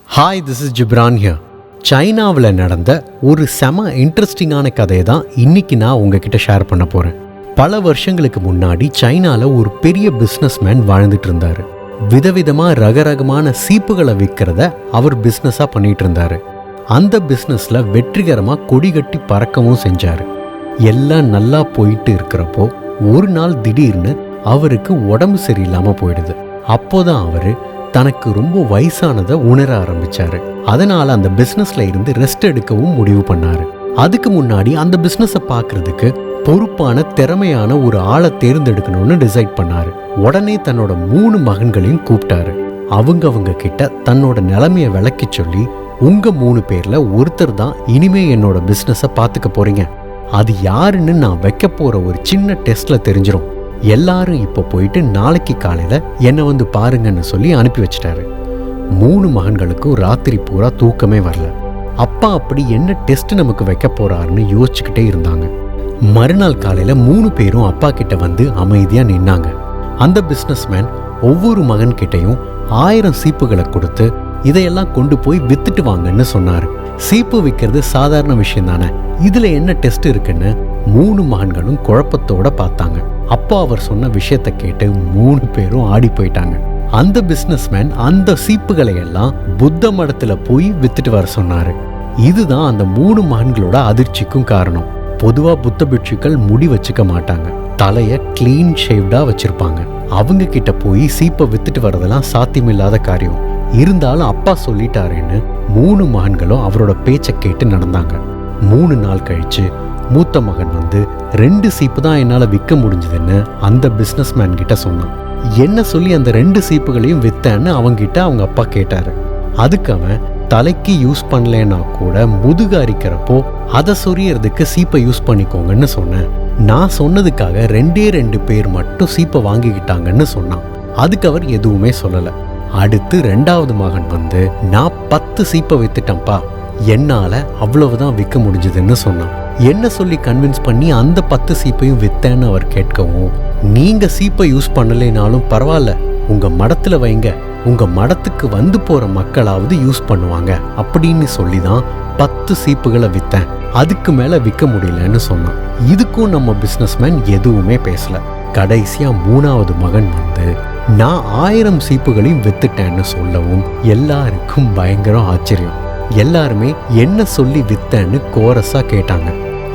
Hi, this is Ghibran here. சைனாவில் நடந்த ஒரு செம இன்ட்ரெஸ்டிங்கான கதையை தான் இன்னைக்கு நான் உங்ககிட்ட ஷேர் பண்ண போகிறேன். பல வருஷங்களுக்கு முன்னாடி சைனாவில் ஒரு பெரிய பிஸ்னஸ்மேன் வாழ்ந்துட்டு இருந்தார். விதவிதமாக ரகரகமான சீப்புகளை விற்கிறத அவர் பிஸ்னஸாக பண்ணிட்டு இருந்தார். அந்த பிஸ்னஸில் வெற்றிகரமாக கொடி கட்டி பறக்கவும் செஞ்சார். எல்லாம் நல்லா போயிட்டு இருக்கிறப்போ ஒரு நாள் திடீர்னு அவருக்கு உடம்பு சரியில்லாமல் போயிடுது. அப்போதான் அவர் தனக்கு ரொம்ப வயசானதை உணர ஆரம்பிச்சாரு. அதனால அந்த பிசினஸ்ல இருந்து ரெஸ்ட் எடுக்கவும் முடிவு பண்ணாரு. அதுக்கு முன்னாடி அந்த பிசினஸை பார்க்கறதுக்கு பொறுப்பான திறமையான ஒரு ஆளை தேர்ந்தெடுக்கணும்னு டிசைட் பண்ணாரு. உடனே தன்னோட 3 மகன்களையும் கூப்பிட்டாரு. அவங்க கிட்ட தன்னோட நிலைமைய விளக்கி சொல்லி, உங்க 3 பேர்ல ஒருத்தர் தான் இனிமே என்னோட பிசினஸை பார்த்துக்க போறீங்க. அது யாருன்னு நான் வைக்க போற ஒரு சின்ன டெஸ்ட்ல தெரிஞ்சிடும். எல்லாரும் இப்போ போயிட்டு நாளைக்கு காலையில என்னை வந்து பாருங்கன்னு சொல்லி அனுப்பி வச்சிட்டாரு. 3 மகன்களுக்கும் ராத்திரி பூரா தூக்கமே வரல. அப்பா அப்படி என்ன டெஸ்ட் நமக்கு வைக்க போறாருன்னு யோசிச்சுக்கிட்டே இருந்தாங்க. மறுநாள் காலையில 3 பேரும் அப்பா கிட்ட வந்து அமைதியா நின்னாங்க. அந்த பிசினஸ்மேன் ஒவ்வொரு மகன் கிட்டையும் 1000 சீப்புகளை கொடுத்து இதையெல்லாம் கொண்டு போய் வித்துட்டு வாங்கன்னு சொன்னாரு. சீப்பு விற்கிறது சாதாரண விஷயம் தானே, இதுல என்ன டெஸ்ட் இருக்குன்னு 3 மகன்களும் குழப்பத்தோட பார்த்தாங்க. அப்பா அவர் சொன்ன விஷயத்த கேட்டு 3 பேரும் ஆடி போயிட்டாங்க. அந்த பிசினஸ்மேன் அந்த சீப்புகளை எல்லாம் புத்த மடத்துல போய் வித்துட்டு வர சொன்னாரு. இதுதான் அந்த 3 மகன்களோட அதிர்ச்சிக்கும் காரணம். பொதுவா புத்த பிட்சுக்கள் முடி வச்சுக்க மாட்டாங்க, தலைய கிளீன் ஷேவ்டா வச்சிருப்பாங்க. அவங்க கிட்ட போய் சீப்பை வித்துட்டு வரதெல்லாம் சாத்தியமில்லாத காரியம். இருந்தாலும் அப்பா சொல்லிட்டாருன்னு 3 மகன்களும் அவரோட பேச்சை கேட்டு நடந்தாங்க. 3 நாள் கழிச்சு மூத்த மகன் வந்து 2 சீப்பு தான் என்னால் விற்க முடிஞ்சதுன்னு அந்த பிஸ்னஸ்மேன் கிட்ட சொன்னான். என்ன சொல்லி அந்த 2 சீப்புகளையும் வித்தேன்னு அவங்கிட்ட அவங்க அப்பா கேட்டாரு. அதுக்கு அவன், தலைக்கு யூஸ் பண்ணலன்னா கூட முதுகு அரிக்கிறப்போ அதை சொரியறதுக்கு சீப்பை யூஸ் பண்ணிக்கோங்கன்னு சொன்னேன். நான் சொன்னதுக்காக 2 பேர் மட்டும் சீப்பை வாங்கிக்கிட்டாங்கன்னு சொன்னான். அதுக்கு அவர் எதுவுமே சொல்லலை. அடுத்து 2வது மகன் வந்து, நான் 10 சீப்பை வித்துட்டேன்ப்பா, என்னால அவ்வளவுதான் விற்க முடிஞ்சதுன்னு சொன்னான். என்ன சொல்லி கன்வின்ஸ் பண்ணி அந்த 10 சீப்பையும் வித்தேன்னு அவர் கேட்கவும், நீங்க சீப்பை யூஸ் பண்ணலைனாலும் பரவாயில்ல, உங்க மடத்துல வைங்க, உங்க மடத்துக்கு வந்து போற மக்களாவது யூஸ் பண்ணுவாங்க அப்படின்னு சொல்லிதான் 10 சீப்புகளை வித்தேன். அதுக்கு மேல விற்க முடியலன்னு சொன்னான். இதுக்கும் நம்ம பிசினஸ்மேன் எதுவுமே பேசல. கடைசியா 3வது மகன் வந்து, நான் 1000 சீப்புகளையும் வித்துட்டேன்னு சொல்லவும் எல்லாருக்கும் பயங்கர ஆச்சரியம். எல்லாருமே என்ன சொல்லி வித்தேன்னு கோரஸா கேட்டாங்க.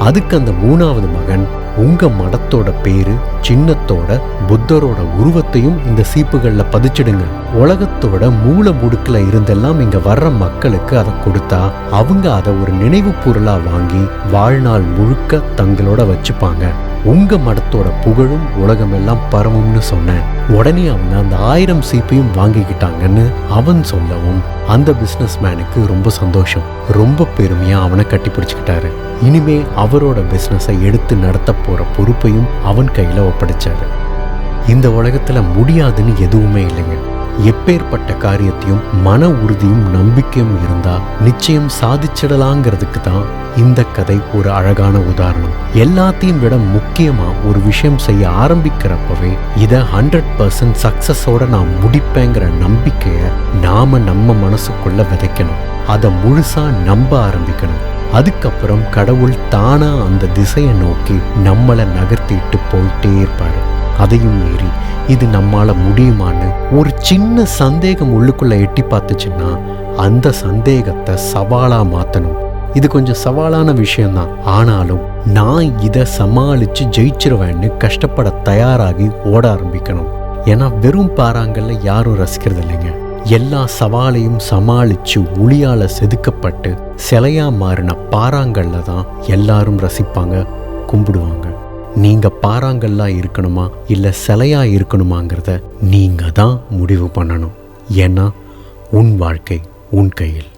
அதுக்கு அந்த 3வது மகன், உங்க மடத்தோட பேரு, சின்னத்தோட புத்தரோட உருவத்தையும் இந்த சீப்புகள்ல பதிச்சிடுங்க. உலகத்தோட மூல முடுக்குல இருந்தெல்லாம் இங்க வர்ற மக்களுக்கு அதை கொடுத்தா அவங்க அதை ஒரு நினைவு பொருளா வாங்கி வாழ்நாள் முழுக்க தங்களோட வச்சுப்பாங்க. உங்க மடத்தோட புகழும் உலகமெல்லாம் பரவும்னு சொன்னேன். உடனே அவங்க அந்த 1000 சீப்பையும் வாங்கிக்கிட்டாங்கன்னு அவன் சொல்லவும் அந்த பிசினஸ்மேனுக்கு ரொம்ப சந்தோஷம். ரொம்ப பெருமையா அவனை கட்டி பிடிச்சுக்கிட்டாரு. இனிமே அவரோட பிசினஸை எடுத்து நடத்த போற பொறுப்பையும் அவன் கையில ஒப்படைச்சாரு. இந்த உலகத்துல முடியாதுன்னு எதுவுமே இல்லைங்க. எப்பேற்பட்ட காரியத்தையும் மன உறுதியும் நம்பிக்கையும் இருந்தா நிச்சயம் சாதிச்சிடலாங்கிறதுக்கு தான் இந்த கதை ஒரு அழகான உதாரணம். எல்லாத்தையும் விட முக்கியமா ஒரு விஷயம் செய்ய ஆரம்பிக்கிறப்பவே இதை 100% சக்சஸோட நான் முடிப்பேங்கிற நம்பிக்கைய நாம நம்ம மனசுக்குள்ள விதைக்கணும். அதை முழுசா நம்ப ஆரம்பிக்கணும். அதுக்கப்புறம் கடவுள் தானா அந்த திசையை நோக்கி நம்மளை நகர்த்திட்டு போயிட்டே இருப்பாரு. அதையும் மீறி இது நம்மால முடியுமான்னு ஒரு சின்ன சந்தேகம் உள்ளுக்குள்ள எட்டி பார்த்துச்சுன்னா அந்த சந்தேகத்தை சவாலா மாத்தணும். இது கொஞ்சம் சவாலான விஷயம்தான். ஆனாலும் நான் இதை சமாளிச்சு ஜெயிச்சிருவேன்னு கஷ்டப்பட தயாராகி ஓட ஆரம்பிக்கணும். ஏன்னா வெறும் பாறாங்கல்ல யாரும் ரசிக்கிறது இல்லைங்க. எல்லா சவாலையும் சமாளிச்சு உளியால செதுக்கப்பட்டு சிலையா மாறின பாறாங்கல்ல தான் எல்லாரும் ரசிப்பாங்க, கும்பிடுவாங்க. நீங்க பாறாங்கல்லா இருக்கணுமா இல்ல சிலையா இருக்கணுமாங்கிறத நீங்க தான் முடிவு பண்ணணும். ஏன்னா உன் வாழ்க்கை உன் கையில்.